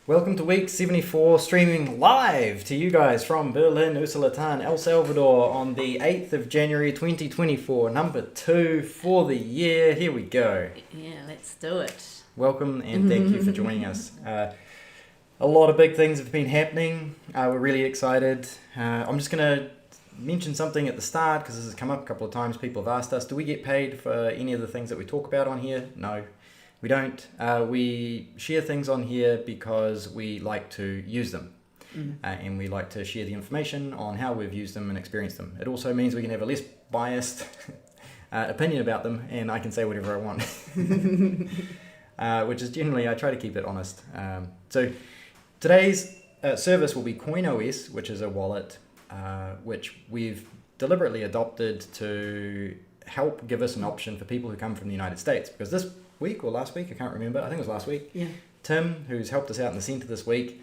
Welcome to week 74, streaming live to you guys from Berlin, Usulatan, El Salvador on the 8th of January 2024, number 2 for the year. Here we go. Yeah, let's do it. Welcome and thank you for joining us. A lot of big things have been happening. We're really excited. I'm just going to mention something at the start because this has come up a couple of times. People have asked us, do we get paid for any of the things that we talk about on here? No. We don't. We share things on here because we like to use them and we like to share the information on how we've used them and experienced them. It also means we can have a less biased opinion about them and I can say whatever I want, which is generally, I try to keep it honest. So today's service will be CoinOS, which is a wallet which we've deliberately adopted to help give us an option for people who come from the United States, because this week or last week, I can't remember, I think it was last week. Yeah. Tim, who's helped us out in the centre this week,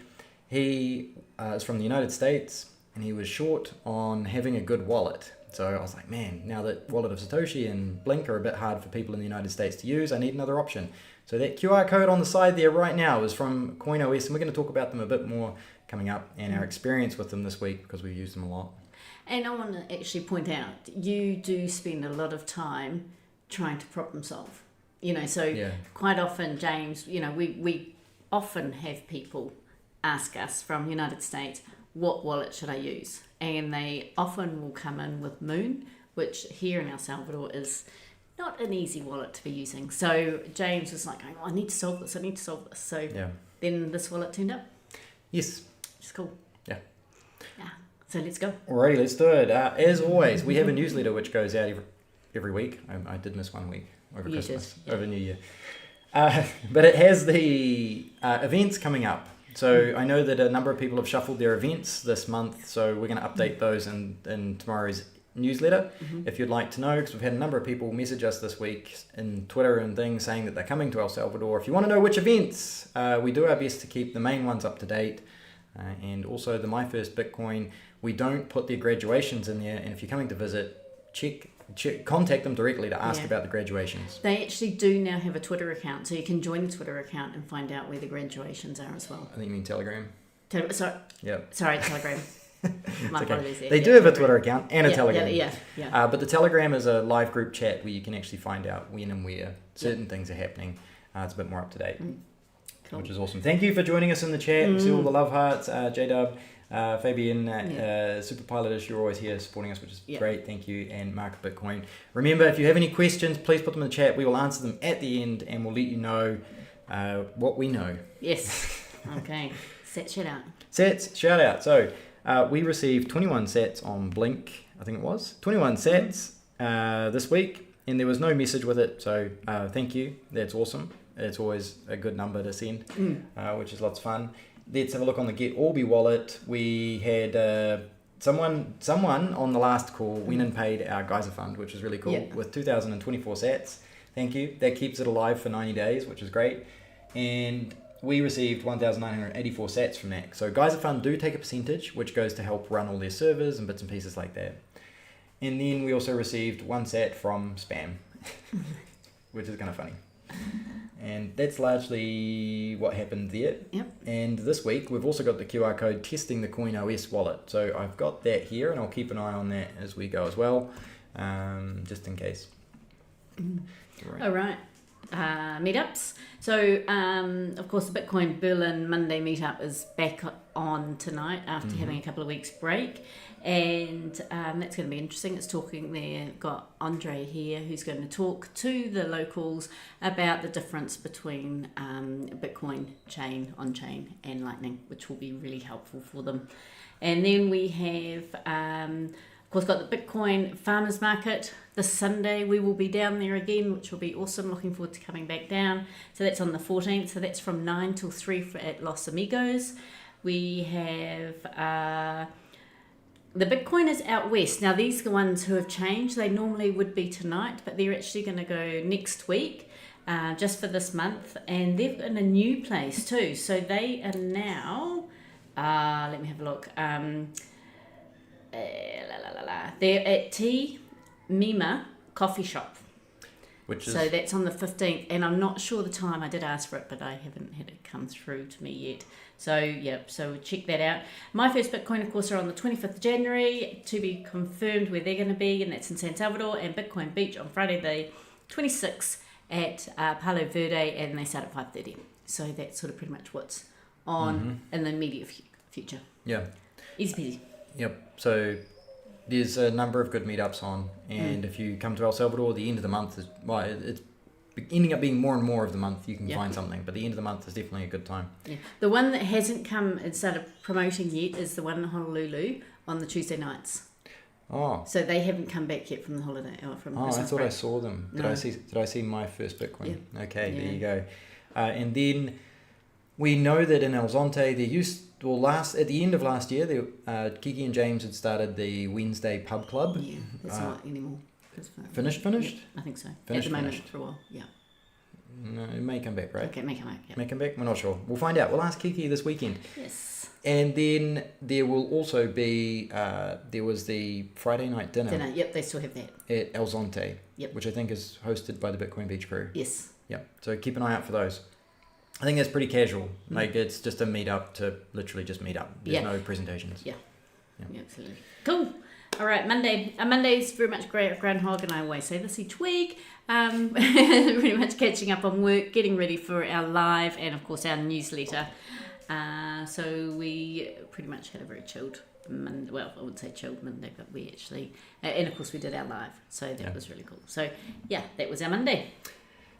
he is from the United States and he was short on having a good wallet. So I was like, man, now that Wallet of Satoshi and Blink are a bit hard for people in the United States to use, I need another option. So that QR code on the side there right now is from CoinOS, and we're going to talk about them a bit more coming up and our experience with them this week because we've used them a lot. And I want to actually point out, you do spend a lot of time trying to problem solve. Quite often, James, we often have people ask us from the United States, what wallet should I use? And they often will come in with Moon, which here in El Salvador is not an easy wallet to be using. So James was like, oh, I need to solve this. So then this wallet turned up. Yes. It's cool. Yeah. So let's go. Alrighty, let's do it. As always, we have a newsletter which goes out every week. I did miss 1 week over Christmas, over New Year. But it has the events coming up. So I know that a number of people have shuffled their events this month, so we're going to update those in tomorrow's newsletter if you'd like to know, because we've had a number of people message us this week in Twitter and things saying that they're coming to El Salvador. If you want to know which events, we do our best to keep the main ones up to date. And also the My First Bitcoin, we don't put their graduations in there, and if you're coming to visit, contact them directly to ask about the graduations. They actually do now have a Twitter account, so you can join the Twitter account and find out where the graduations are as well. I think you mean Telegram. Sorry, Telegram. My apologies there. They do have a Twitter account and a Telegram. Yeah. But the Telegram is a live group chat where you can actually find out when and where certain things are happening. It's a bit more up to date. Cool. Which is awesome. Thank you for joining us in the chat. We see all the love hearts. J-Dub, Fabian, Super Pilotish, you're always here supporting us, which is great. Thank you. And Mark Bitcoin. Remember, if you have any questions, please put them in the chat. We will answer them at the end and we'll let you know what we know. Yes. Okay. Shout out. Sats, shout out. So we received 21 sats on Blink, I think it was. 21 sats this week, and there was no message with it. So thank you. That's awesome. It's always a good number to send, which is lots of fun. Let's have a look on the Get Orbi wallet. We had someone on the last call went and paid our Geyser fund, which is really cool, with 2,024 sats. Thank you. That keeps it alive for 90 days, which is great. And we received 1,984 sats from that. So Geyser fund do take a percentage, which goes to help run all their servers and bits and pieces like that. And then we also received 1 sat from Spam, which is kind of funny. And that's largely what happened there. Yep. And this week, we've also got the QR code testing the CoinOS wallet. So I've got that here, and I'll keep an eye on that as we go as well, just in case. All right. Meetups. So, of course, the Bitcoin Berlin Monday meetup is back on tonight after having a couple of weeks break. And that's going to be interesting. It's talking there, got Andre here who's going to talk to the locals about the difference between Bitcoin chain, on-chain and Lightning, which will be really helpful for them. And then we have, of course, got the Bitcoin Farmers Market this Sunday. We will be down there again, which will be awesome. Looking forward to coming back down. So that's on the 14th. So that's from 9 till 3 at Los Amigos. We have... the Bitcoin is out west. Now, these are the ones who have changed. They normally would be tonight, but they're actually going to go next week, just for this month. And they're in a new place too. So they are now, let me have a look. They're at T Mima Coffee Shop. So that's on the 15th, and I'm not sure the time. I did ask for it, but I haven't had it come through to me yet. So check that out. My first Bitcoin, of course, are on the 25th of January, to be confirmed where they're going to be, and that's in San Salvador, and Bitcoin Beach on Friday the 26th at Palo Verde, and they start at 5:30. So that's sort of pretty much what's on in the immediate future. Yeah. Easy peasy. Yep. So there's a number of good meetups on, and if you come to El Salvador, the end of the month is, well, it's ending up being more and more of the month you can find something, but the end of the month is definitely a good time. Yeah. The one that hasn't come and started promoting yet is the one in Honolulu on the Tuesday nights. Oh. So they haven't come back yet from the holiday or from Christmas I thought break. I saw them. Did I see my first Bitcoin? Yeah. Okay, there you go. And then we know that in El Zonte at the end of last year, Kiki and James had started the Wednesday pub club. Yeah, that's not anymore. Finished? Yeah, I think so. Finished, at the moment finished. For a while, yeah. No, it may come back, right? Okay, may come back, yeah. May come back? We're not sure. We'll find out. We'll ask Kiki this weekend. Yes. And then there will also be, there was the Friday night dinner. Yep, they still have that. At El Zonte, yep. Which I think is hosted by the Bitcoin Beach crew. Yes. Yep, so keep an eye out for those. I think that's pretty casual. Like, it's just a meet up to literally just meet up. There's no presentations. Yeah, absolutely. Cool. All right, Monday. Monday's very much Groundhog, and I always say this each week. Pretty much catching up on work, getting ready for our live, and of course our newsletter. So we pretty much had a very chilled Monday. Well, I wouldn't say chilled Monday, but we actually, and of course we did our live. So that was really cool. So yeah, that was our Monday.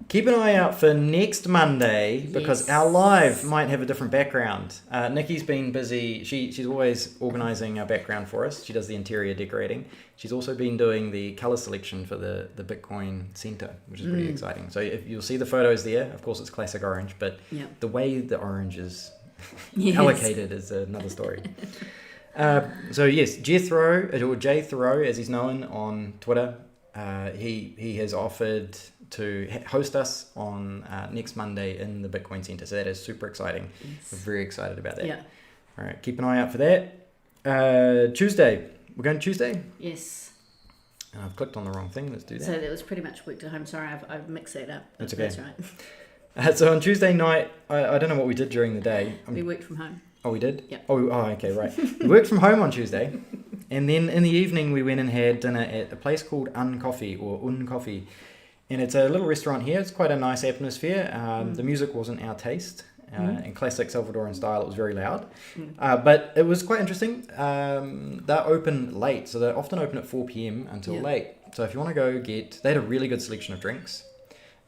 Keep an eye out for next Monday, because our live might have a different background. Nikki's been busy. She's always organising our background for us. She does the interior decorating. She's also been doing the colour selection for the Bitcoin Centre, which is pretty exciting. So if you'll see the photos there, of course it's classic orange, but the way the orange is allocated is another story. So yes, Jethro, or J Thoreau as he's known on Twitter, he has offered to host us on next Monday in the Bitcoin Centre. So that is super exciting. Yes. We're very excited about that. Yeah. All right, keep an eye out for that. Tuesday. We're going Tuesday? Yes. And I've clicked on the wrong thing. Let's do that. So that was pretty much worked at home. Sorry, I've mixed that up. That's okay. That's right. So on Tuesday night, I don't know what we did during the day. We worked from home. Oh, we did? Yeah. Oh, okay, right. We worked from home on Tuesday. And then in the evening, we went and had dinner at a place called Un Coffee. And it's a little restaurant here. It's quite a nice atmosphere. The music wasn't our taste. In classic Salvadoran style, it was very loud. But it was quite interesting. They're open late. So they're often open at 4 p.m. until late. So if you want to go they had a really good selection of drinks.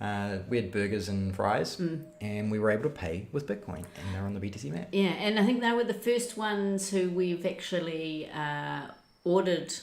We had burgers and fries. And we were able to pay with Bitcoin. And they're on the BTC map. Yeah, and I think they were the first ones who we've actually ordered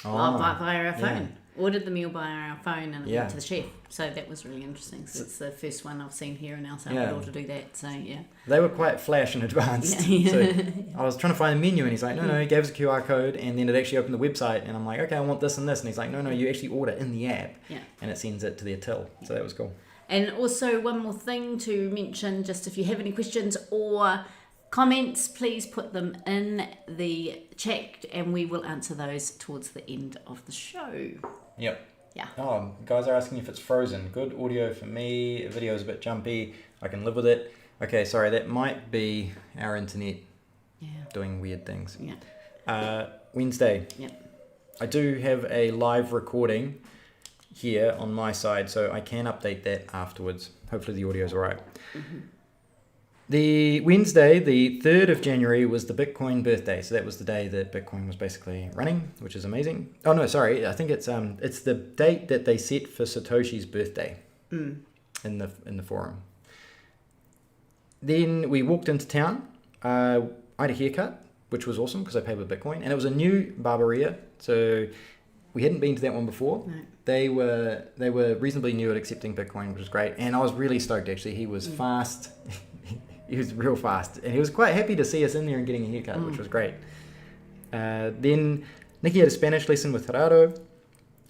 via our phone. Yeah. Ordered the meal via our phone and it went to the chef. So that was really interesting. So it's the first one I've seen here in El Salvador to do that. So yeah. They were quite flash and advanced. So I was trying to find the menu and he's like, no, he gave us a QR code and then it actually opened the website and I'm like, okay, I want this and this. And he's like, no, you actually order in the app and it sends it to their till. So that was cool. And also one more thing to mention, just if you have any questions or comments, please put them in the chat and we will answer those towards the end of the show. Yep. Yeah. Oh, guys are asking if it's frozen. Good audio for me. Video's a bit jumpy. I can live with it. Okay, sorry, that might be our internet doing weird things. Yeah. Wednesday. Yep. I do have a live recording here on my side, so I can update that afterwards. Hopefully the audio's all right. The Wednesday, the 3rd of January, was the Bitcoin birthday. So that was the day that Bitcoin was basically running, which is amazing. Oh, no, sorry. I think it's the date that they set for Satoshi's birthday in the forum. Then we walked into town. I had a haircut, which was awesome because I paid with Bitcoin. And it was a new barberia. So we hadn't been to that one before. No. They were reasonably new at accepting Bitcoin, which was great. And I was really stoked, actually. He was fast. He was real fast. And he was quite happy to see us in there and getting a haircut, which was great. Then Nikki had a Spanish lesson with Gerardo.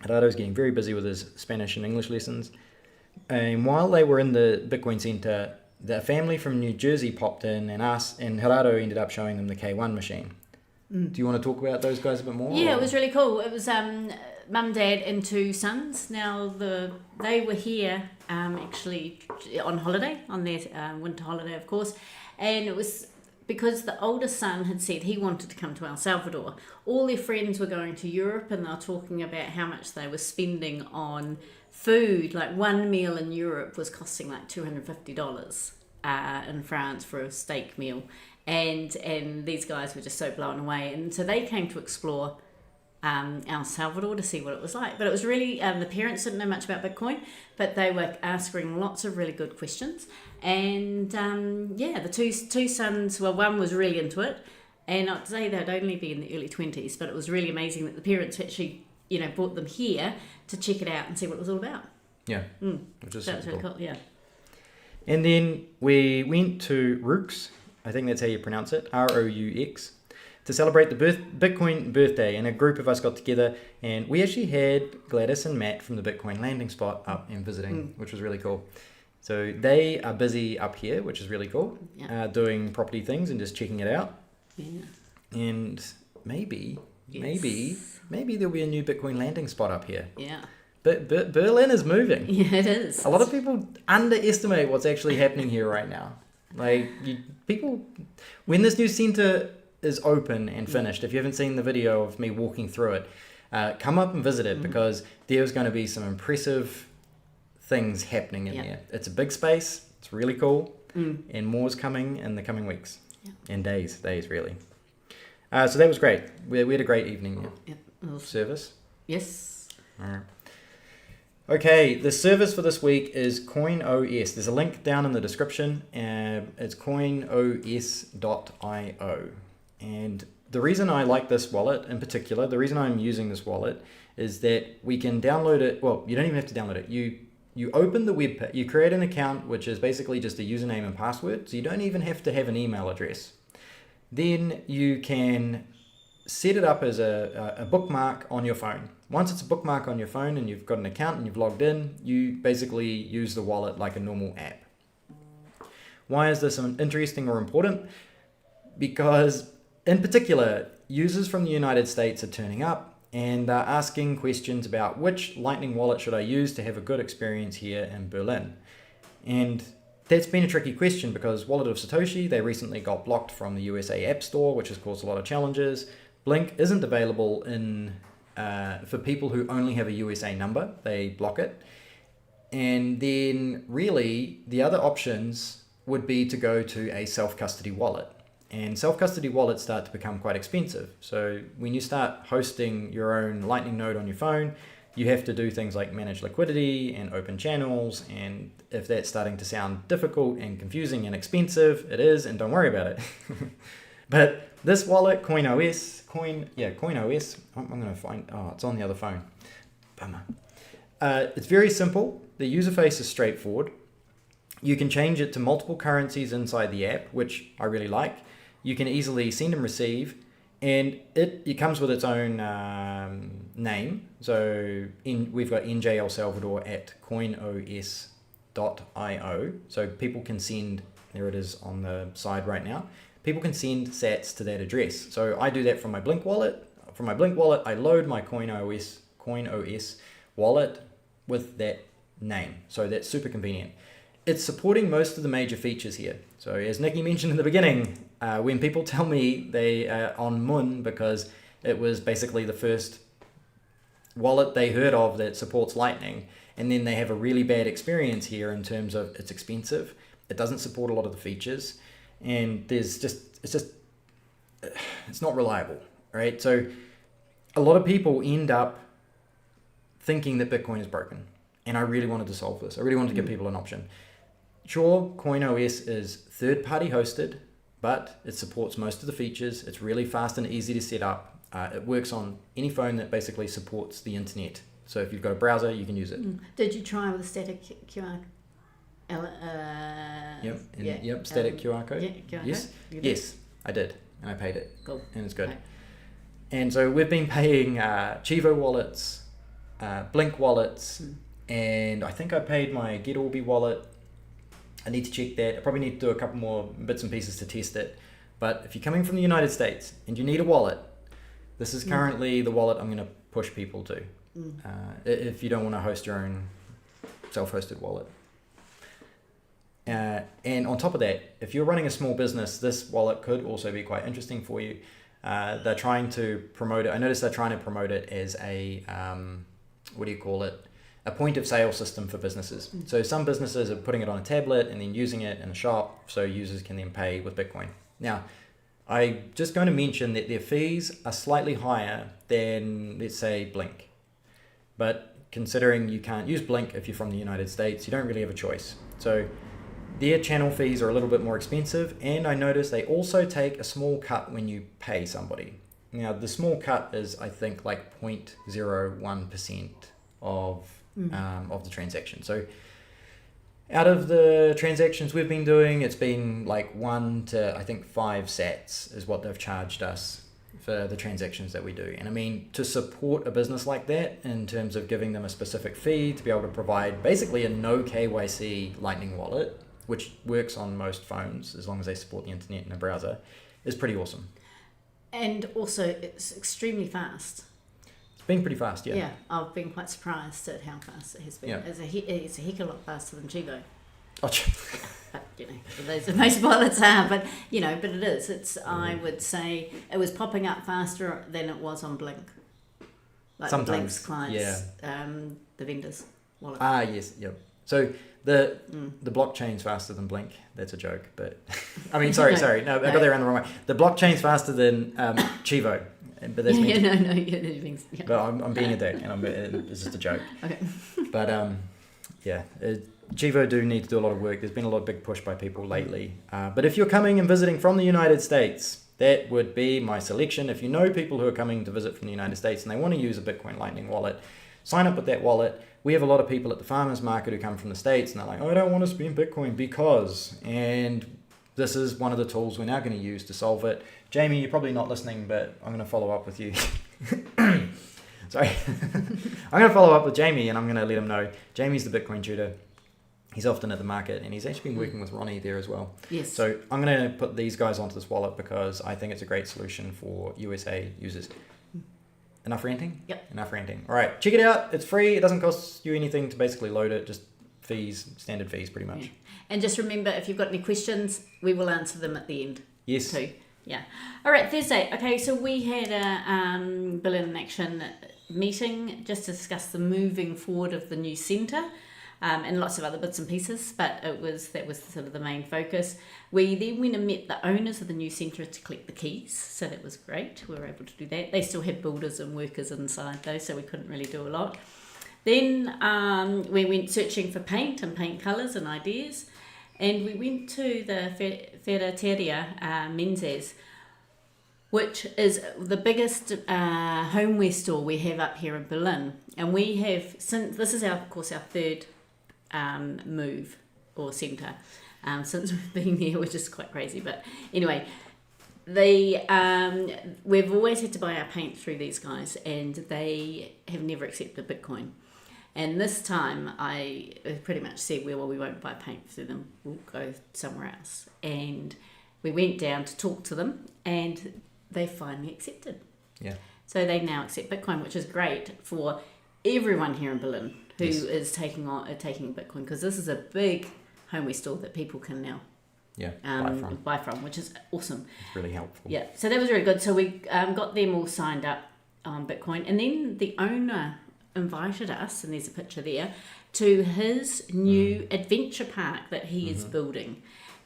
Gerardo's getting very busy with his Spanish and English lessons. And while they were in the Bitcoin Centre, the family from New Jersey popped in and Gerardo ended up showing them the K1 machine. Do you want to talk about those guys a bit more? Yeah, it was really cool. It was mum, dad, and 2 sons. Now they were here actually on holiday, on their winter holiday, of course, and it was because the oldest son had said he wanted to come to El Salvador. All their friends were going to Europe, and they were talking about how much they were spending on food. Like one meal in Europe was costing like $250 in France for a steak meal, and these guys were just so blown away, and so they came to explore El Salvador to see what it was like. But it was really, the parents didn't know much about Bitcoin, but they were asking lots of really good questions. And the two sons, well, one was really into it, and I'd say they'd only be in the early 20s, but it was really amazing that the parents actually, brought them here to check it out and see what it was all about. Yeah, which is That was really cool, yeah. And then we went to Rooks, I think that's how you pronounce it, Roux, to celebrate the Bitcoin birthday, and a group of us got together, and we actually had Gladys and Matt from the Bitcoin landing spot up and visiting, which was really cool. So they are busy up here, which is really cool, doing property things and just checking it out. Yeah. And maybe there'll be a new Bitcoin landing spot up here. Yeah. But Berlin is moving. Yeah, it is. A lot of people underestimate what's actually happening here right now. Like, when this new center is open and finished, if you haven't seen the video of me walking through it, come up and visit it, because there's going to be some impressive things happening in there. It's a big space. It's really cool. And more's coming in the coming weeks and days really. So that was great. We had a great evening. Service. Yes. All right. Okay, the service for this week is CoinOS. There's a link down in the description. It's coinos.io. And the reason I like this wallet in particular, the reason I'm using this wallet, is that we can download it. Well, you don't even have to download it. You open the web page, you create an account, which is basically just a username and password. So you don't even have to have an email address. Then you can set it up as a bookmark on your phone. Once it's a bookmark on your phone and you've got an account and you've logged in, you basically use the wallet like a normal app. Why is this interesting or important? Because, in particular, users from the United States are turning up and are asking questions about which Lightning wallet should I use to have a good experience here in Berlin. And that's been a tricky question because Wallet of Satoshi, they recently got blocked from the USA App Store, which has caused a lot of challenges. Blink isn't available for people who only have a USA number. They block it. And then really the other options would be to go to a self-custody wallet. And self-custody wallets start to become quite expensive. So when you start hosting your own Lightning node on your phone, you have to do things like manage liquidity and open channels. And if that's starting to sound difficult and confusing and expensive, it is, and don't worry about it. But this wallet, CoinOS, I'm going to find, it's on the other phone. Bummer. It's very simple. The user face is straightforward. You can change it to multiple currencies inside the app, which I really like. You can easily send and receive, and it comes with its own name. So we've got njelsalvador at coinos.io. So people can send, there it is on the side right now. People can send sats to that address. So I do that from my Blink wallet. From my Blink wallet, I load my CoinOS wallet with that name. So that's super convenient. It's supporting most of the major features here. So as Nikki mentioned in the beginning, when people tell me they are on Moon because it was basically the first wallet they heard of that supports Lightning, and then they have a really bad experience here in terms of it's expensive, it doesn't support a lot of the features, and it's not reliable, right? So a lot of people end up thinking that Bitcoin is broken, and I really wanted to solve this. I really wanted to give people an option. Sure, CoinOS is third-party hosted, but it supports most of the features. It's really fast and easy to set up. It works on any phone that basically supports the internet. So if you've got a browser, you can use it. Did you try with a static QR? Static QR code. Yeah, QR yes, code? Yes, I did, and I paid it. Cool. And it's good. Right. And so we've been paying Chivo wallets, Blink wallets, and I think I paid my GetOrbi wallet. I need to check that. I probably need to do a couple more bits and pieces to test it. But if you're coming from the United States and you need a wallet, this is currently the wallet I'm going to push people to. if you don't want to host your own self-hosted wallet. And on top of that, if you're running a small business, this wallet could also be quite interesting for you. They're trying to promote it. I noticed they're trying to promote it as a, a point of sale system for businesses. So some businesses are putting it on a tablet and then using it in a shop so users can then pay with Bitcoin. Now, I'm just going to mention that their fees are slightly higher than, let's say, Blink. But considering you can't use Blink if you're from the United States, you don't really have a choice. So their channel fees are a little bit more expensive, and I noticed they also take a small cut when you pay somebody. Now, the small cut is, I think, like 0.01% of the transaction. So out of the transactions we've been doing, it's been like 1 to, I think, 5 sats is what they've charged us for the transactions that we do. And I mean, to support a business like that in terms of giving them a specific fee to be able to provide basically a no KYC Lightning wallet, which works on most phones as long as they support the internet and a browser, is pretty awesome. And also, it's extremely fast. It's been pretty fast, yeah. Yeah, I've been quite surprised at how fast it has been. Yeah. It's a heck of a lot faster than Chivo. Oh, But, most wallets are, but it is. It's I would say it was popping up faster than it was on Blink. Like sometimes, Blink's clients, the vendors' wallet. Ah, yes, yep. So the blockchain's faster than Blink. That's a joke, but I mean, sorry, no, I got that around the wrong way. The blockchain's faster than Chivo, but that's me. But I'm being a dick, and it's just a joke. Okay. But Chivo do need to do a lot of work. There's been a lot of big push by people lately. But if you're coming and visiting from the United States, that would be my selection. If you know people who are coming to visit from the United States and they want to use a Bitcoin Lightning wallet, sign up with that wallet. We have a lot of people at the farmers market who come from the States and they're like, oh, I don't want to spend Bitcoin because, and this is one of the tools we're now going to use to solve it. Jamie, you're probably not listening, but I'm going to follow up with you. Sorry. I'm going to follow up with Jamie and I'm going to let him know. Jamie's the Bitcoin tutor. He's often at the market and he's actually been working with Ronnie there as well. Yes. So I'm going to put these guys onto this wallet because I think it's a great solution for USA users. Enough ranting? Yep. Enough ranting. All right, check it out. It's free. It doesn't cost you anything to basically load it. Just fees, standard fees pretty much. Yeah. And just remember, if you've got any questions, we will answer them at the end. Yes. Too. Yeah. All right, Thursday. Okay, so we had a Bill in Action meeting just to discuss the moving forward of the new centre. And lots of other bits and pieces, but that was sort of the main focus. We then went and met the owners of the new centre to collect the keys, so that was great. We were able to do that. They still had builders and workers inside though, so we couldn't really do a lot. Then we went searching for paint and paint colours and ideas, and we went to the Ferreteria Menzies, which is the biggest homeware store we have up here in Berlin, and we have since this is of course our third move or centre since we've been here, which is quite crazy, but anyway, we've always had to buy our paint through these guys and they have never accepted Bitcoin, and this time I pretty much said, well, we won't buy paint through them, we'll go somewhere else. And we went down to talk to them and they finally accepted. Yeah. So they now accept Bitcoin, which is great for everyone here in Berlin who is taking Bitcoin, because this is a big homeware store that people can now buy from, which is awesome. It's really helpful. Yeah, so that was really good. So we got them all signed up on Bitcoin, and then the owner invited us, and there's a picture there, to his new adventure park that he is building,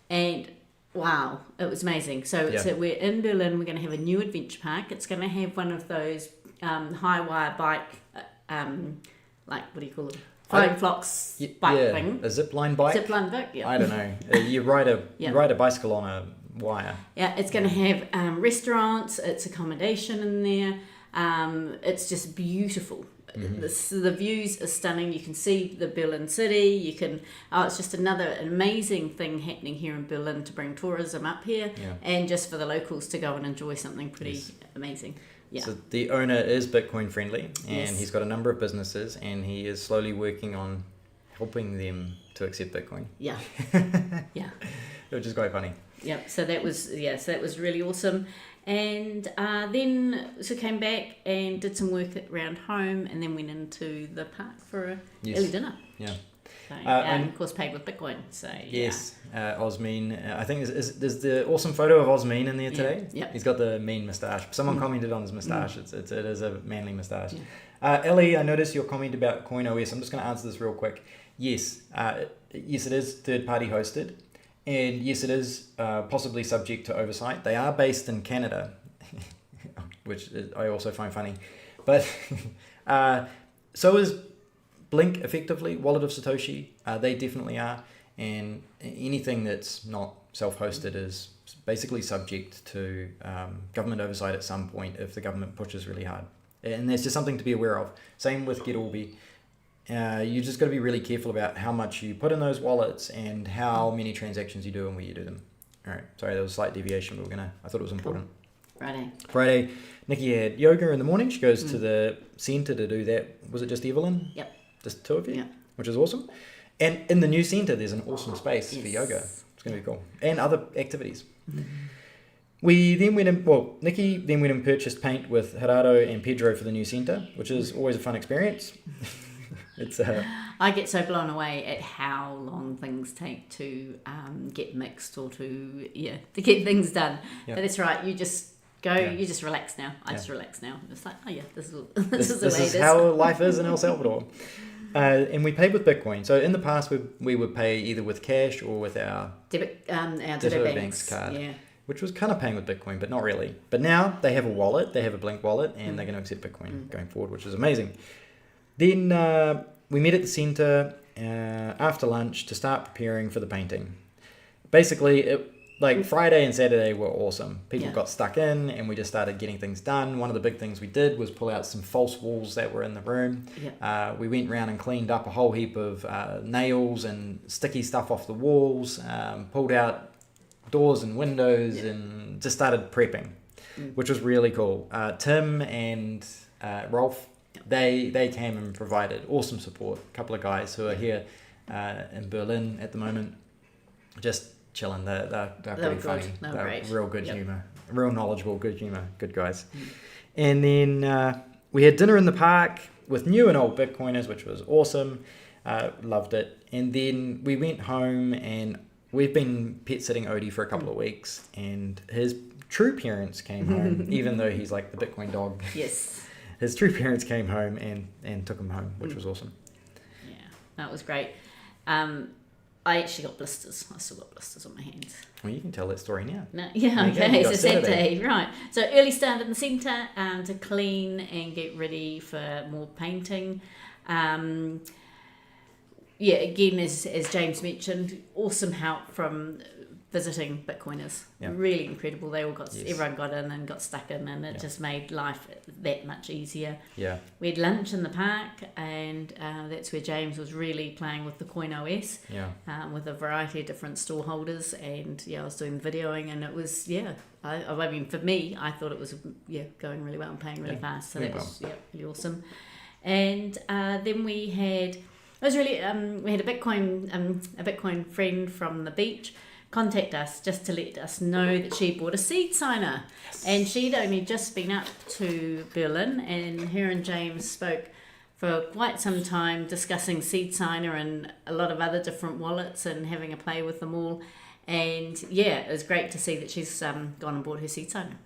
and wow, it was amazing. So we're in Berlin. We're going to have a new adventure park. It's going to have one of those high wire bike. Like, what do you call it? Flying Flocks bike thing. A zipline bike? Zipline bike, yeah. I don't know. You ride a bicycle on a wire. Yeah, it's going to have restaurants, it's accommodation in there. It's just beautiful. The views are stunning. You can see the Berlin city. It's just an amazing thing happening here in Berlin to bring tourism up here and just for the locals to go and enjoy something pretty amazing. Yeah. So the owner is Bitcoin friendly, and he's got a number of businesses, and he is slowly working on helping them to accept Bitcoin. Yeah. Yeah. Which is quite funny. Yep. So that was really awesome. And then came back and did some work around home, and then went into the park for a early dinner. Yeah. So, and of course paid with Bitcoin. So yes, Osmeen. I think there's the awesome photo of Osmeen in there today. Yep. He's got the mean moustache. Someone commented on his moustache. It is a manly moustache. Ellie, I noticed your comment about CoinOS. I'm just going to answer this real quick. Yes, yes, it is third-party hosted, and yes, it is possibly subject to oversight. They are based in Canada, which I also find funny, but so is Blink, effectively Wallet of Satoshi. They definitely are, and anything that's not self-hosted is basically subject to government oversight at some point if the government pushes really hard. And there's just something to be aware of. Same with GetOrbi. You just got to be really careful about how much you put in those wallets and how many transactions you do and where you do them. All right, sorry, there was a slight deviation, but I thought it was important. Friday, Nikki had yoga in the morning. She goes to the centre to do that. Was it just Evelyn? Yep. Just two of you? Yep. Which is awesome. And in the new centre, there's an awesome space for yoga. It's going to be cool. And other activities. We then went in, Nikki then went and purchased paint with Gerardo and Pedro for the new centre, which is always a fun experience. It's I get so blown away at how long things take to get mixed or to get things done. But that's right, you just go, you just relax now. I just relax now. It's like, this is how life is in El Salvador. And we paid with Bitcoin. So in the past, we would pay either with cash or with our debit bank's card, which was kind of paying with Bitcoin, but not really. But now they have a wallet, they have a Blink wallet, and they're going to accept Bitcoin going forward, which is amazing. Then we met at the centre after lunch to start preparing for the painting. Basically, Friday and Saturday were awesome. People got stuck in and we just started getting things done. One of the big things we did was pull out some false walls that were in the room. We went around and cleaned up a whole heap of nails and sticky stuff off the walls, pulled out doors and windows and just started prepping, which was really cool. Tim and Rolf, they came and provided awesome support. A couple of guys who are here in Berlin at the moment, just chilling. They're pretty funny. They're real good humour, real knowledgeable, good humour, good guys. And then we had dinner in the park with new and old Bitcoiners, which was awesome. Loved it. And then we went home, and we've been pet sitting Odie for a couple of weeks, and his true parents came home, even though he's like the Bitcoin dog. Yes. His true parents came home and took him home, which was awesome. Yeah, that was great. I actually got blisters. I still got blisters on my hands. Well, you can tell that story now. No, okay. So Saturday, right. So early start in the centre to clean and get ready for more painting. Again, as James mentioned, awesome help from visiting Bitcoiners. Really incredible. They all everyone got in and got stuck in, and it just made life that much easier. We had lunch in the park, and that's where James was really playing with the CoinOS with a variety of different store holders, and I was doing the videoing, and it was I mean, for me, I thought it was going really well and playing really fast, so that was really awesome. And then we had we had a Bitcoin friend from the beach contact us just to let us know that she bought a seed signer. And she'd only just been up to Berlin, and her and James spoke for quite some time discussing seed signer and a lot of other different wallets and having a play with them all. And it was great to see that she's gone and bought her seed signer.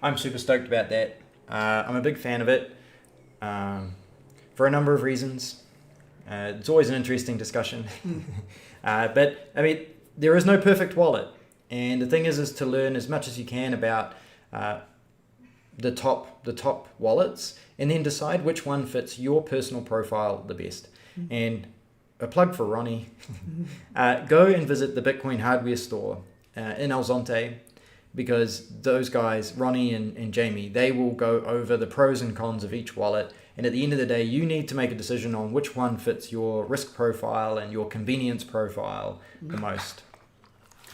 I'm super stoked about that. I'm a big fan of it for a number of reasons. It's always an interesting discussion. But I mean, there is no perfect wallet, and the thing is to learn as much as you can about the top wallets, and then decide which one fits your personal profile the best. And a plug for Ronnie: go and visit the Bitcoin hardware store in El Zonte, because those guys, Ronnie and Jamie, they will go over the pros and cons of each wallet. And at the end of the day, you need to make a decision on which one fits your risk profile and your convenience profile the most.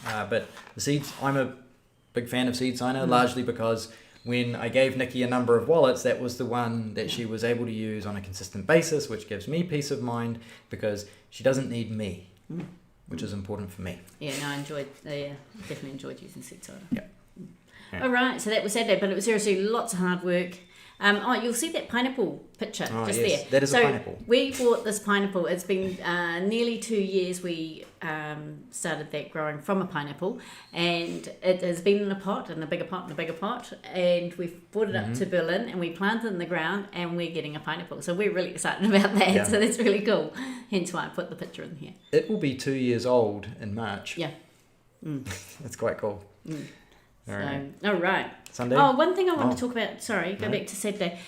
But the seeds, I'm a big fan of Seed Signer, largely because when I gave Nikki a number of wallets, that was the one that she was able to use on a consistent basis, which gives me peace of mind because she doesn't need me, which is important for me. I definitely enjoyed using Seed Signer. Yeah. All right, so that was Saturday, but it was seriously lots of hard work. You'll see that pineapple picture just there. That is a pineapple. We bought this pineapple. It's been nearly 2 years we started that growing from a pineapple, and it has been in a pot, in a bigger pot, and we've brought it up to Berlin, and we planted it in the ground, and we're getting a pineapple. So we're really excited about that. Yeah. So that's really cool. Hence why I put the picture in here. It will be 2 years old in March. Yeah. That's quite cool. All right. Sunday? Oh, one thing I want to talk about. Sorry, go back to Saturday.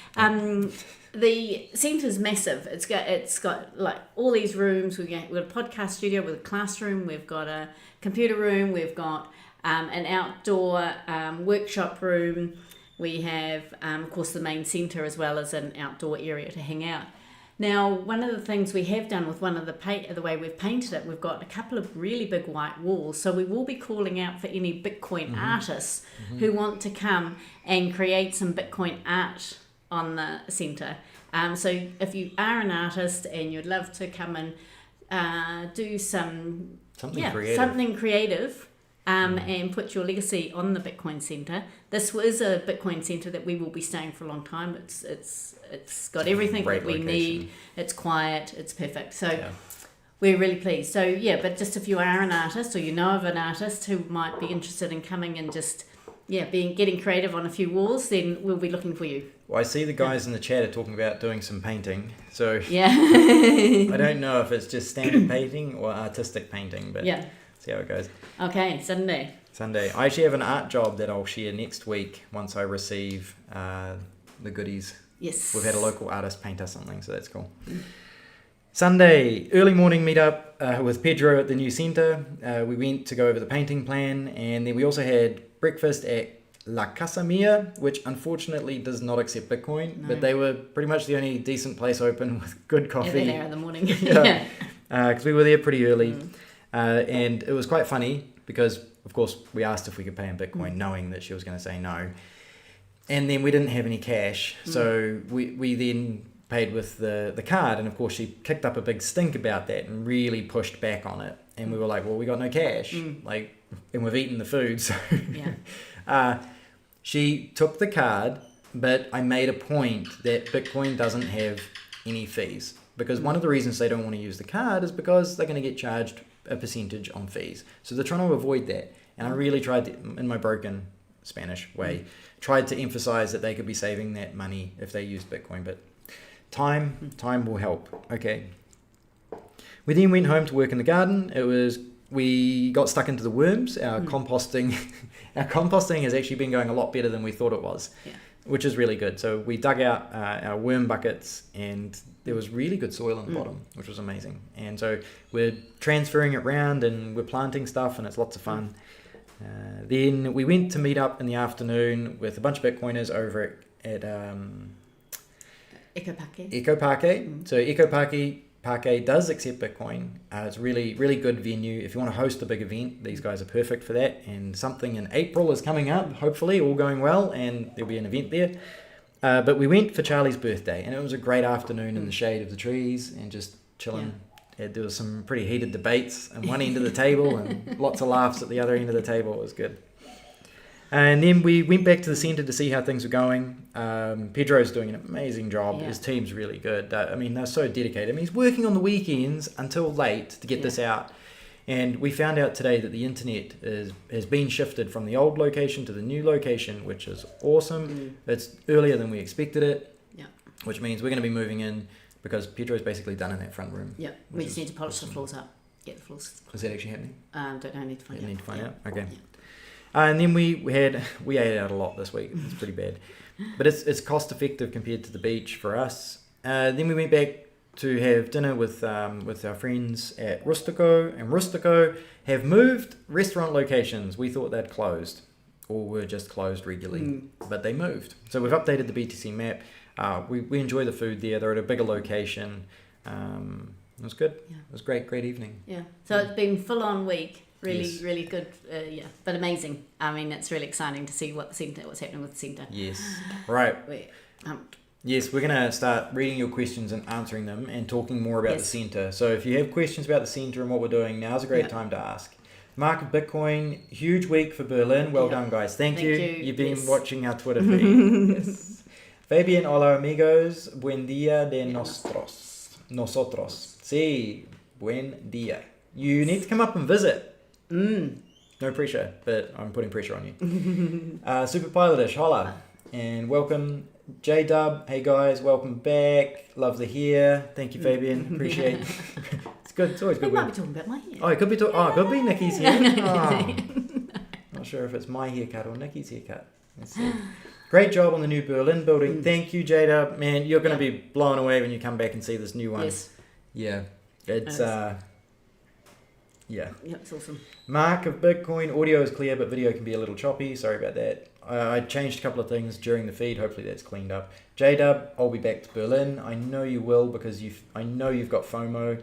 The centre's massive. It's got like all these rooms. We've got a podcast studio with a classroom. We've got a computer room. We've got an outdoor workshop room. We have, of course, the main centre as well as an outdoor area to hang out. Now, one of the things we have done with one of the way we've painted it, we've got a couple of really big white walls. So we will be calling out for any Bitcoin artists who want to come and create some Bitcoin art on the centre. So if you are an artist and you'd love to come and do something creative, and put your legacy on the Bitcoin Centre. This was a Bitcoin Centre that we will be staying for a long time. It's got everything that we need. It's quiet. It's perfect. So we're really pleased. So but just if you are an artist or you know of an artist who might be interested in coming and just getting creative on a few walls, then we'll be looking for you. Well, I see the guys in the chat are talking about doing some painting. So I don't know if it's just standard painting or artistic painting, but see how it goes. Okay, Sunday. I actually have an art job that I'll share next week once I receive the goodies. Yes. We've had a local artist paint us something, so that's cool. Sunday, early morning meetup with Pedro at the new centre. We went to go over the painting plan, and then we also had breakfast at La Casa Mia, which unfortunately does not accept Bitcoin, but they were pretty much the only decent place open with good coffee. There in the morning. Because we were there pretty early. And it was quite funny because, of course, we asked if we could pay in Bitcoin knowing that she was going to say no. And then we didn't have any cash. So we then paid with the card. And, of course, she kicked up a big stink about that and really pushed back on it. And we were like, well, we got no cash. And we've eaten the food. So she took the card, but I made a point that Bitcoin doesn't have any fees. Because one of the reasons they don't want to use the card is because they're going to get charged a percentage on fees. So they're trying to avoid that. And I really tried to, in my broken Spanish way, tried to emphasize that they could be saving that money if they used Bitcoin. But time will help. Okay. We then went home to work in the garden. We got stuck into the worms. Our composting has actually been going a lot better than we thought it was. Which is really good. So we dug out our worm buckets, and there was really good soil on the bottom, which was amazing. And so we're transferring it around, and we're planting stuff, and it's lots of fun. Then we went to meet up in the afternoon with a bunch of Bitcoiners over at Ecoparque. So Ecoparque does accept Bitcoin. It's a really, really good venue. If you want to host a big event, these guys are perfect for that. And something in April is coming up, hopefully, all going well, and there'll be an event there. But we went for Charlie's birthday, and it was a great afternoon in the shade of the trees and just chilling. There was some pretty heated debates at one end of the table and lots of laughs at the other end of the table. It was good. And then we went back to the centre to see how things were going. Pedro's doing an amazing job. His team's really good. They're so dedicated. He's working on the weekends until late to get this out. And we found out today that the internet has been shifted from the old location to the new location, which is awesome. It's earlier than we expected it, which means we're going to be moving in because Pedro's basically done in that front room. Yeah, we just need to polish the floors up. Get the floors. Is that actually happening? Don't know. I need to find out. Okay. Yeah. And then we ate out a lot this week. It's pretty bad, but it's cost effective compared to the beach for us. Then we went back to have dinner with our friends at Rustico, and Rustico have moved restaurant locations. We thought they'd closed or were just closed regularly, but they moved. So we've updated the BTC map. We enjoy the food there. They're at a bigger location. It was good. Yeah. It was great evening. Yeah. So it's been full on week. Really good. But amazing. It's really exciting to see what's happening with the centre. Yes. Right. Yes, we're going to start reading your questions and answering them and talking more about the centre. So if you have questions about the centre and what we're doing, now's a great time to ask. Mark of Bitcoin, huge week for Berlin. Well done, guys. Thank you. You've been watching our Twitter feed. Yes. Fabian, hola amigos. Buen día de nosotros. Sí, buen día. You need to come up and visit. No pressure, but I'm putting pressure on you. Super Pilotish, hola. And welcome, J-Dub. Hey guys, welcome back. Love the hair. Thank you, Fabian. Appreciate it. It's good. It's always good. We might be talking about my hair. Oh, it could be. It could be Nikki's hair. Not sure if it's my haircut or Nikki's haircut. Let's see. Great job on the new Berlin building. Thank you, Jada. Man, you're going to be blown away when you come back and see this new one. Yes. Yeah. It's yeah, it's awesome. Mark of Bitcoin, audio is clear, but video can be a little choppy. Sorry about that. I changed a couple of things during the feed. Hopefully that's cleaned up. J-Dub, I'll be back to Berlin. I know you will because I know you've got FOMO.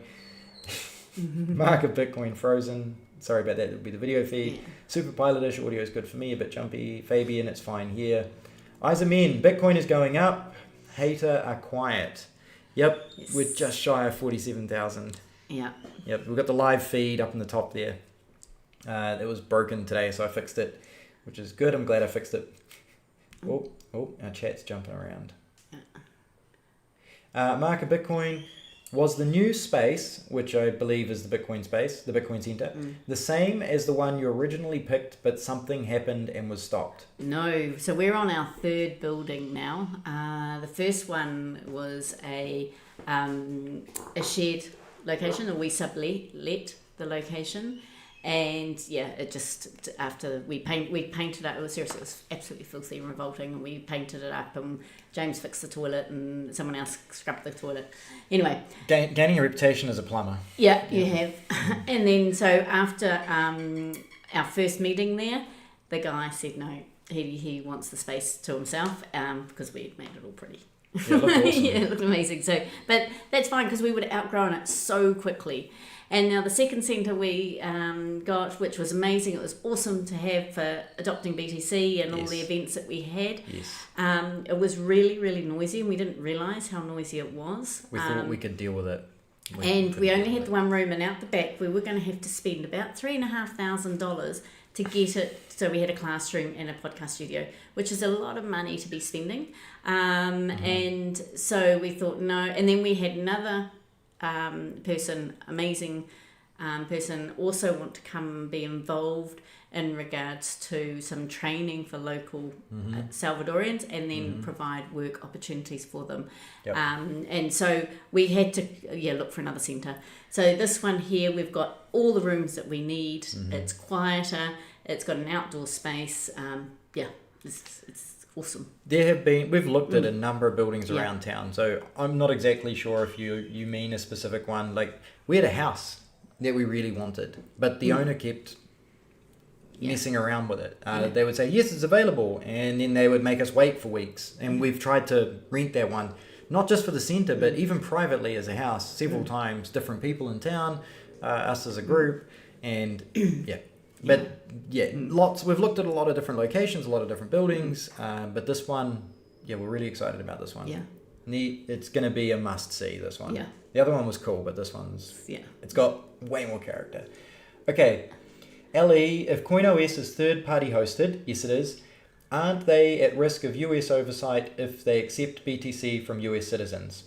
Mark of Bitcoin frozen. Sorry about that. It'll be the video feed. Yeah. Super Pilotish, audio is good for me, a bit jumpy. Fabian, it's fine here. Isamin, Bitcoin is going up. Hater are quiet. Yep, yes. We're just shy of 47,000. Yeah. Yep, we've got the live feed up in the top there. It was broken today, so I fixed it, which is good. I'm glad I fixed it. Oh, our chat's jumping around. Mark of Bitcoin, was the new space, which I believe is the Bitcoin space, the Bitcoin Center, the same as the one you originally picked, but something happened and was stopped? No, so we're on our third building now. The first one was a shared location, or we sublet the location, and yeah, it just after we painted it. It was seriously, it was absolutely filthy and revolting, and we painted it up, and James fixed the toilet, and someone else scrubbed the toilet. Anyway, gaining a reputation as a plumber. Yeah, you have. And then so after our first meeting there, the guy said no, he wants the space to himself because we had made it all pretty. Yeah, it looked awesome. Yeah, it looked amazing. So, but that's fine because we would have outgrown it so quickly. And now the second centre we got, which was amazing. It was awesome to have for adopting BTC and all the events that we had. Yes. It was really, really noisy, and we didn't realise how noisy it was. We thought we could deal with it. We only had the one room, and out the back we were going to have to spend about $3,500 to get it. So we had a classroom and a podcast studio, which is a lot of money to be spending. And so we thought no. And then we had another amazing person also want to come and be involved in regards to some training for local Salvadorians, and then provide work opportunities for them. Yep. And so we had to look for another centre. So this one here, we've got all the rooms that we need. It's quieter. It's got an outdoor space. It's awesome. We've looked at a number of buildings around town, so I'm not exactly sure if you mean a specific one. Like, we had a house that we really wanted, but the owner kept messing around with it. They would say, yes, it's available, and then they would make us wait for weeks. And we've tried to rent that one, not just for the centre, but even privately as a house several times, different people in town, us as a group, and But we've looked at a lot of different locations, a lot of different buildings, but this one, we're really excited about this one. Yeah. It's going to be a must-see, this one. Yeah. The other one was cool, but this one's, it's got way more character. Okay, LE, if CoinOS is third-party hosted, yes it is, aren't they at risk of US oversight if they accept BTC from US citizens?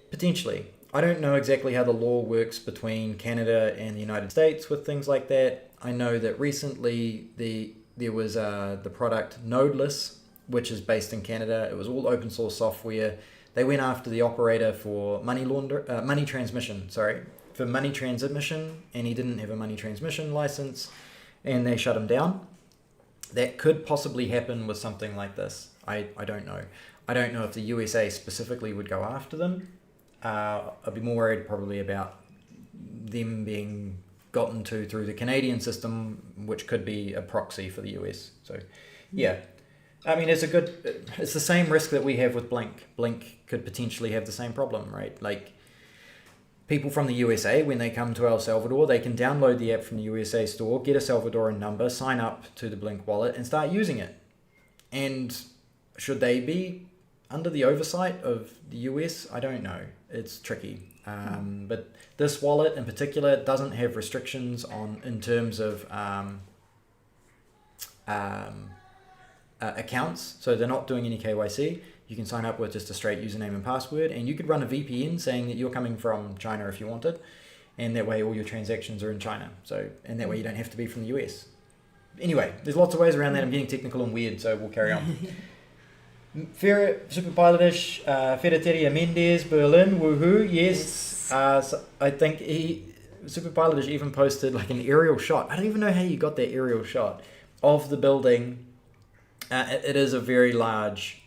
Potentially. I don't know exactly how the law works between Canada and the United States with things like that. I know that recently there was the product Nodeless, which is based in Canada. It was all open source software. They went after the operator for money transmission, and he didn't have a money transmission license, and they shut him down. That could possibly happen with something like this. I don't know. I don't know if the USA specifically would go after them. I'd be more worried probably about them being gotten to through the Canadian system, which could be a proxy for the US. So, I mean, it's the same risk that we have with Blink. Blink could potentially have the same problem, right? Like, people from the USA, when they come to El Salvador, they can download the app from the USA store, get a Salvadoran number, sign up to the Blink wallet, and start using it. And should they be under the oversight of the US, I don't know. It's tricky. But this wallet in particular doesn't have restrictions in terms of accounts. So they're not doing any KYC. You can sign up with just a straight username and password, and you could run a VPN saying that you're coming from China if you wanted, and that way all your transactions are in China. And that way you don't have to be from the US. Anyway, there's lots of ways around that. I'm getting technical and weird, so we'll carry on. Super Pilotish, Ferreteria Mendez, Berlin, woohoo, yes. So I think Super Pilotish even posted like an aerial shot. I don't even know how you got that aerial shot of the building. It is a very large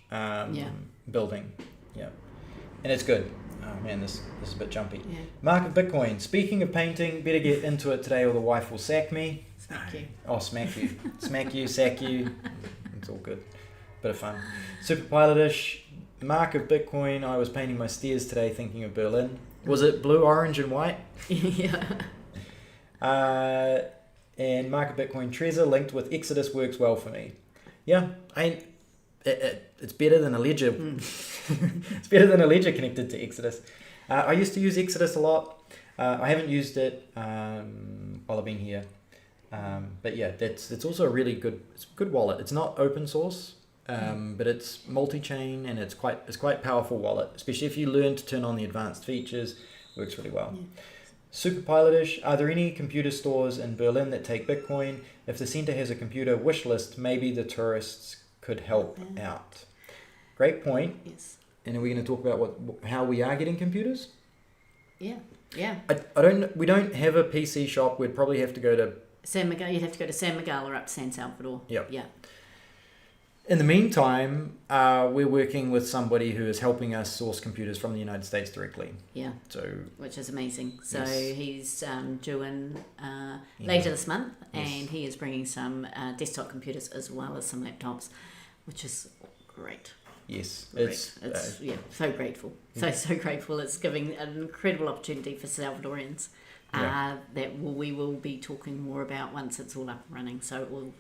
building, and it's good. Oh man, this is a bit jumpy. Yeah. Mark of Bitcoin. Speaking of painting, better get into it today or the wife will sack me. Smack you. Oh, smack you. Smack you, sack you. It's all good. Bit of fun. Super Pilotish. Mark of Bitcoin. I was painting my stairs today thinking of Berlin. Was it blue, orange and white? Yeah. And Mark of Bitcoin. Trezor linked with Exodus works well for me. Yeah, it's better than a ledger. It's better than a ledger connected to Exodus. I used to use Exodus a lot. I haven't used it while I've been here. But yeah, it's also a really good wallet. It's not open source, but it's multi-chain and it's quite powerful wallet, especially if you learn to turn on the advanced features. Works really well. Yeah. Super Pilotish, are there any computer stores in Berlin that take Bitcoin? If the center has a computer wish list, maybe the tourists could help out. Great point. Yes. And are we going to talk about how we are getting computers? Yeah. Yeah. We don't have a PC shop. We'd probably have to go to San Miguel. You'd have to go to San Miguel or up to San Salvador. Yep. Yeah. In the meantime, we're working with somebody who is helping us source computers from the United States directly. Yeah. Which is amazing. So yes. He's due in later this month, and he is bringing some desktop computers as well as some laptops, which is great. Yes, it's so grateful, so grateful. It's giving an incredible opportunity for Salvadorians that we will be talking more about once it's all up and running. So it will,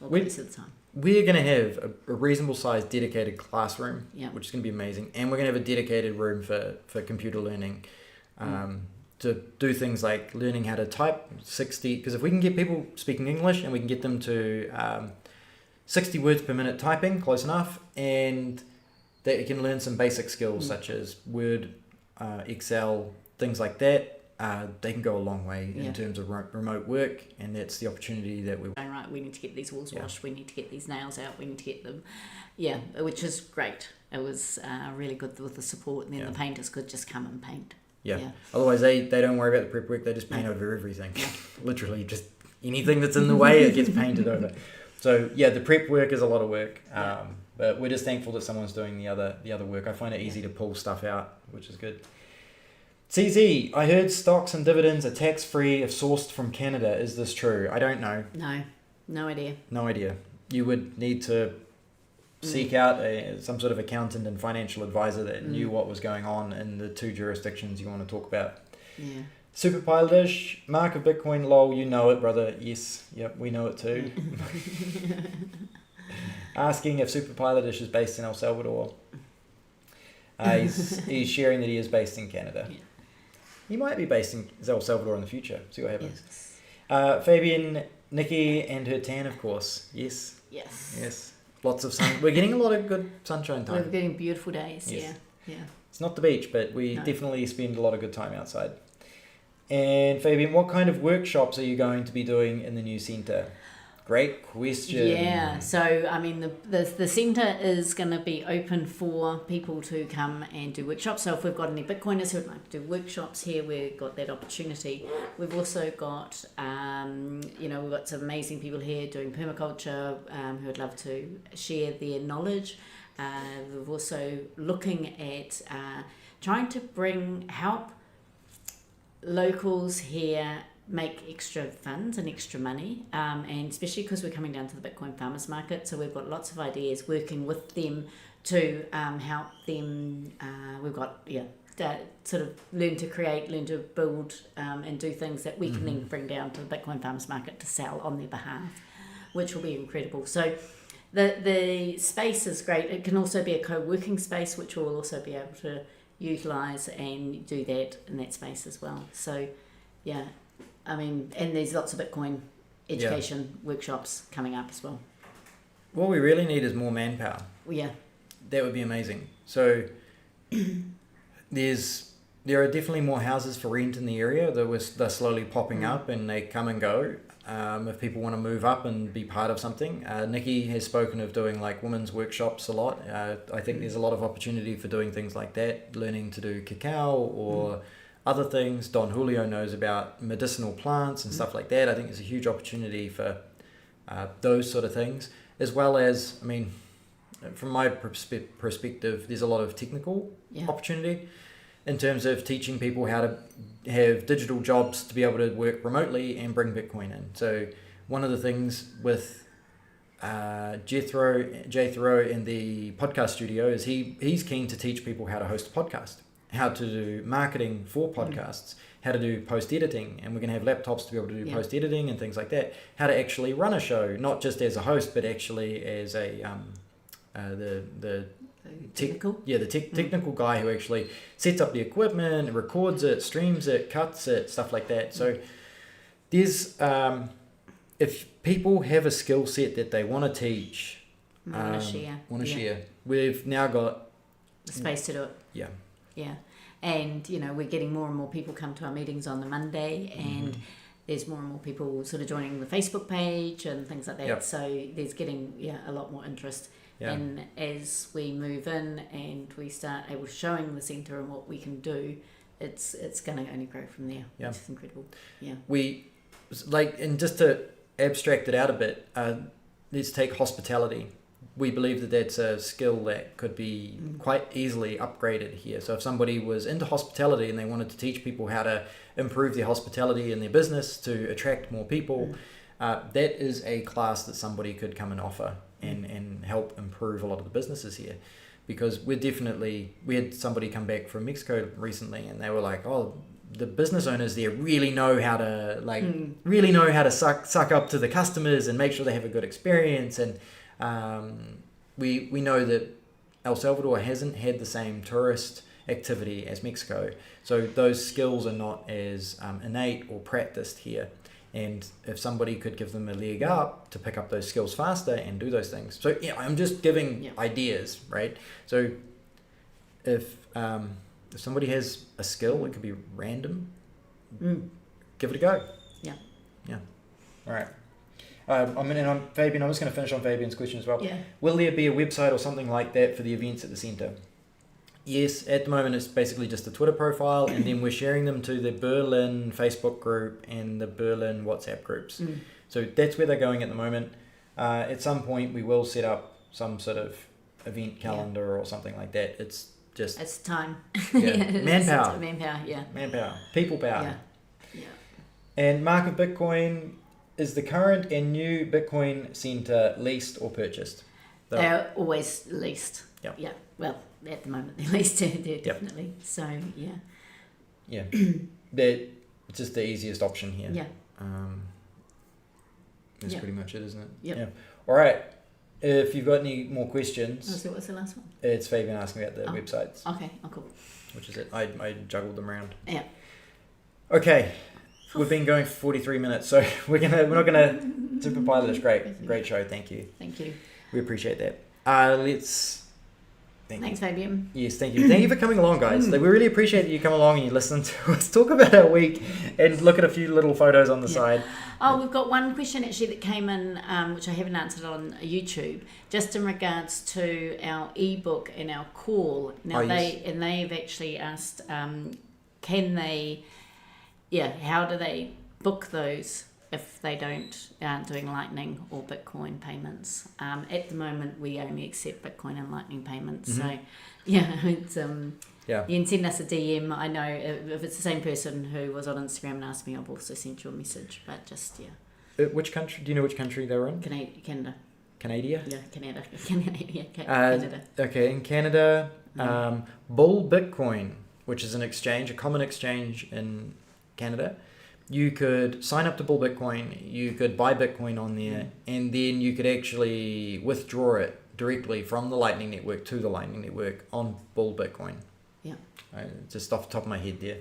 close at the time. We're going to have a reasonable sized dedicated classroom, which is going to be amazing, and we're going to have a dedicated room for computer learning, to do things like learning how to type 60. Because if we can get people speaking English and we can get them to 60 words per minute typing, close enough, and they can learn some basic skills such as Word, Excel, things like that. They can go a long way in terms of remote work, and that's the opportunity that we're... Right, we need to get these walls washed, we need to get these nails out, we need to get them... which is great. It was really good with the support, and then the painters could just come and paint. Yeah. Otherwise, they don't worry about the prep work, they just paint over everything. Yeah. Literally, just anything that's in the way, it gets painted over. So, the prep work is a lot of work, but we're just thankful that someone's doing the other work. I find it easy to pull stuff out, which is good. CZ, I heard stocks and dividends are tax-free if sourced from Canada. Is this true? I don't know. No idea. No idea. You would need to seek out some sort of accountant and financial advisor that knew what was going on in the two jurisdictions you want to talk about. Yeah. Super Pilotish, Mark of Bitcoin, lol, you know it, brother. Yes, yep, we know it too. Asking if Super Pilotish is based in El Salvador. He's sharing that he is based in Canada. Yeah. He might be based in El Salvador in the future. See what happens. Yes. Fabian, Nikki, and her tan, of course. Yes. Lots of sun. We're getting a lot of good sunshine time. We're getting beautiful days. Yes. Yeah. It's not the beach, but we definitely spend a lot of good time outside. And Fabian, what kind of workshops are you going to be doing in the new centre? Great question. Yeah, so I mean the centre is going to be open for people to come and do workshops. So if we've got any Bitcoiners who would like to do workshops here, we've got that opportunity. We've also got, we've got some amazing people here doing permaculture who would love to share their knowledge. We're also looking at trying to help locals here make extra funds and extra money, and especially because we're coming down to the Bitcoin farmers market, so we've got lots of ideas working with them to help them. We've got sort of learn to create, learn to build, and do things that we can then bring down to the Bitcoin farmers market to sell on their behalf, which will be incredible. So The space is great. It can also be a co-working space, which we'll also be able to utilise and do that in that space as well. So, yeah, I mean, and there's lots of Bitcoin education workshops coming up as well. What we really need is more manpower. Yeah. That would be amazing. So there are definitely more houses for rent in the area. They're slowly popping up and they come and go. If people want to move up and be part of something. Nikki has spoken of doing like women's workshops a lot. I think there's a lot of opportunity for doing things like that, learning to do cacao or other things. Don Julio knows about medicinal plants and stuff like that. I think there's a huge opportunity for those sort of things, as well as, I mean, from my perspective, there's a lot of technical opportunity in terms of teaching people how to have digital jobs to be able to work remotely and bring Bitcoin in. So one of the things with Jethro in the podcast studio is he's keen to teach people how to host a podcast, how to do marketing for podcasts, how to do post-editing, and we're going to have laptops to be able to do post-editing and things like that, how to actually run a show, not just as a host, but actually as a technical guy who actually sets up the equipment, records it, streams it, cuts it, stuff like that. So there's if people have a skill set that they want to teach, want to share, we've now got the space to do it. Yeah. And we're getting more and more people come to our meetings on the Monday, and there's more and more people sort of joining the Facebook page and things like that. So there's getting a lot more interest. And as we move in and we start able to showing the centre and what we can do, it's going to only grow from there, which is incredible. We and just to abstract it out a bit, let's take hospitality. We believe that that's a skill that could be quite easily upgraded here. So if somebody was into hospitality and they wanted to teach people how to improve their hospitality in their business to attract more people, that is a class that somebody could come and offer and help improve a lot of the businesses here. Because we had somebody come back from Mexico recently and they were like, oh, the business owners there really know how to suck up to the customers and make sure they have a good experience. And we know that El Salvador hasn't had the same tourist activity as Mexico, so those skills are not as innate or practiced here. And if somebody could give them a leg up to pick up those skills faster and do those things. So I'm just giving ideas, right? So if somebody has a skill, it could be random, give it a go. All right. Fabian, I'm just going to finish on Fabian's question as well. Will there be a website or something like that for the events at the centre? Yes, at the moment it's basically just a Twitter profile, and then we're sharing them to the Berlin Facebook group and the Berlin WhatsApp groups. So that's where they're going at the moment. At some point we will set up some sort of event calendar or something like that. It's time. Manpower. Manpower. People power. And Mark of Bitcoin, is the current and new Bitcoin Centre leased or purchased? They're always leased. Well, at the moment they're leased. They're definitely. So It's just the easiest option here. That's pretty much it, isn't it? All right. If you've got any more questions, what's the last one? It's Fabian asking about the websites. Okay. Cool. Which is it? I juggled them around. Okay. We've been going for 43 minutes, so we're not gonna super pilot this. Great show. Thank you. We appreciate that. Thanks, Fabian. Yes, thank you. Thank you for coming along, guys. We really appreciate that you come along and you listen to us talk about our week and look at a few little photos on the side. Oh, we've got one question actually that came in, which I haven't answered on YouTube, just in regards to our ebook and our call. Now they've actually asked, how do they book those if they aren't doing Lightning or Bitcoin payments? At the moment, we only accept Bitcoin and Lightning payments. So, it's you can send us a DM. I know if it's the same person who was on Instagram and asked me, I've also sent you a message. But just which country? Do you know which country they were in? Canada. Canada? Yeah, Canada. Canada. Okay, in Canada, Bull Bitcoin, which is an exchange, a common exchange in Canada, you could sign up to Bull Bitcoin, you could buy Bitcoin on there, and then you could actually withdraw it directly from the Lightning Network to the Lightning Network on Bull Bitcoin. Yeah. Just off the top of my head there.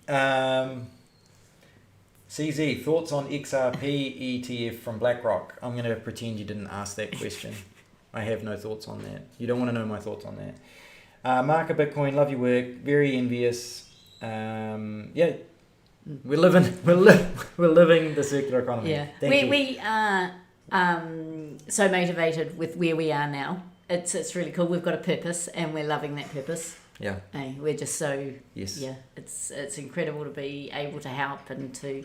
Yeah. CZ, thoughts on XRP ETF from BlackRock? I'm going to pretend you didn't ask that question. I have no thoughts on that. You don't want to know my thoughts on that. Market Bitcoin, love your work. Very envious. Yeah, we're living the circular economy. Yeah, Thank you. we are so motivated with where we are now. It's really cool. We've got a purpose, and we're loving that purpose. Yeah. Hey, we're just so yes. Yeah. It's incredible to be able to help and to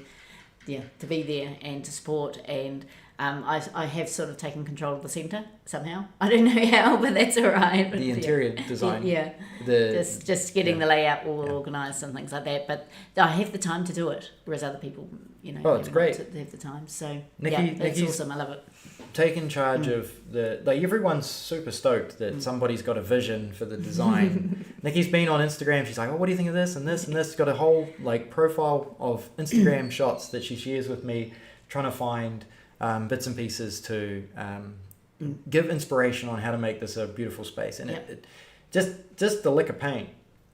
be there and to support. And I have sort of taken control of the centre somehow. I don't know how, but that's all right. The interior design. Yeah. Just getting the layout all organised and things like that. But I have the time to do it, whereas other people, it's great. They have the time. So Nikki's awesome. I love it. Taking charge of everyone's super stoked that somebody's got a vision for the design. Nikki's been on Instagram. She's like, oh, what do you think of this and this and this? Got a whole profile of Instagram shots that she shares with me, trying to find bits and pieces to give inspiration on how to make this a beautiful space. And it just the lick of paint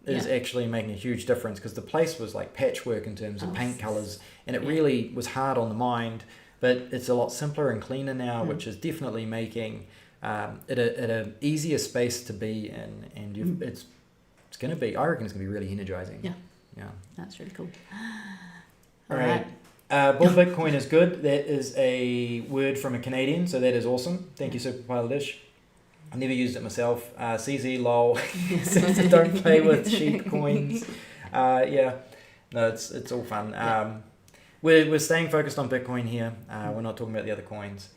is actually making a huge difference, because the place was like patchwork in terms of paint colours, and it really was hard on the mind. But it's a lot simpler and cleaner now, which is definitely making it an easier space to be in, and it's going to be. I reckon it's going to be really energizing. Yeah, that's really cool. All right. Bull Bitcoin is good. That is a word from a Canadian, so that is awesome. Thank you, Super Pilotish. I've never used it myself. CZ lol. Don't play with sheep coins. No, it's all fun. We're staying focused on Bitcoin here. We're not talking about the other coins.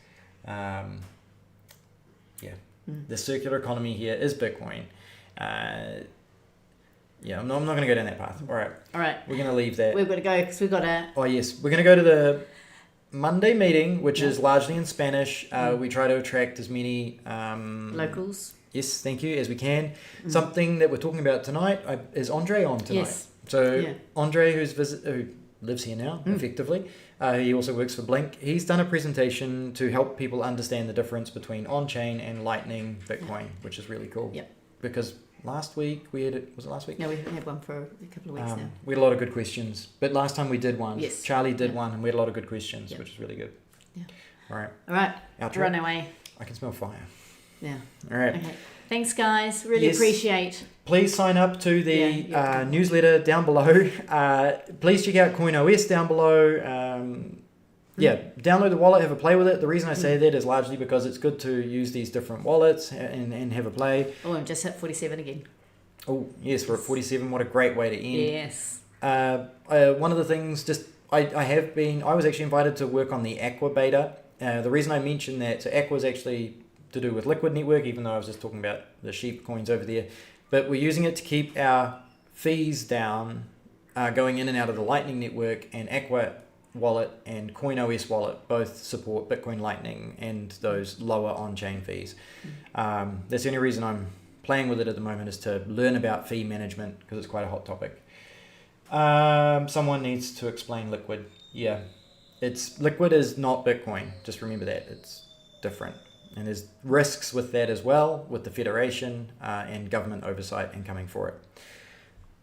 The circular economy here is Bitcoin. I'm not going to go down that path. All right. We're going to leave that. We've got to go because we've got to... Oh, yes. We're going to go to the Monday meeting, which is largely in Spanish. We try to attract as many... locals. Yes, thank you, as we can. Something that we're talking about tonight is Andre on tonight. Yes. So Andre, who lives here now, effectively. He also works for Blink. He's done a presentation to help people understand the difference between on-chain and Lightning Bitcoin, which is really cool. Yep. Because last week was it last week? No, we haven't had one for a couple of weeks now. We had a lot of good questions. But last time we did one. Yes. Charlie did one, and we had a lot of good questions, which is really good. Yeah. All right. Outro. Run away. I can smell fire. Yeah. All right. Okay. Thanks, guys. Really appreciate. Please sign up to the newsletter down below. Please check out CoinOS down below. Download the wallet, have a play with it. The reason I say that is largely because it's good to use these different wallets and have a play. Oh, I've just hit 47 again. Oh, yes, we're at 47. What a great way to end. Yes. One of the things, I was actually invited to work on the Aqua beta. The reason I mentioned that, so Aqua is actually to do with Liquid Network, even though I was just talking about the sheep coins over there. But we're using it to keep our fees down going in and out of the Lightning Network, and Aqua wallet and CoinOS wallet both support Bitcoin Lightning and those lower on-chain fees. That's the only reason I'm playing with it at the moment, is to learn about fee management, because it's quite a hot topic. Someone needs to explain Liquid. Yeah, Liquid is not Bitcoin. Just remember that. It's different. And there's risks with that as well, with the Federation and government oversight and coming for it.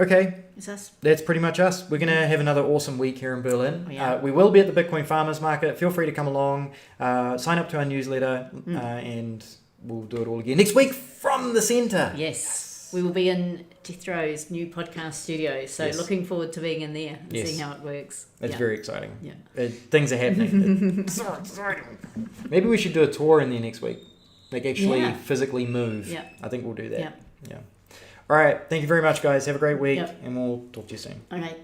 Okay, it's us. That's pretty much us. We're going to have another awesome week here in Berlin. Oh, yeah. We will be at the Bitcoin Farmers Market. Feel free to come along, sign up to our newsletter, and we'll do it all again next week from the centre. Yes. We will be in Jethro's new podcast studio, so looking forward to being in there and seeing how it works. It's very exciting. Yeah. Things are happening. It's so exciting. Maybe we should do a tour in there next week. Actually physically move. Yeah. I think we'll do that. Yeah. All right. Thank you very much, guys. Have a great week, and we'll talk to you soon. Okay.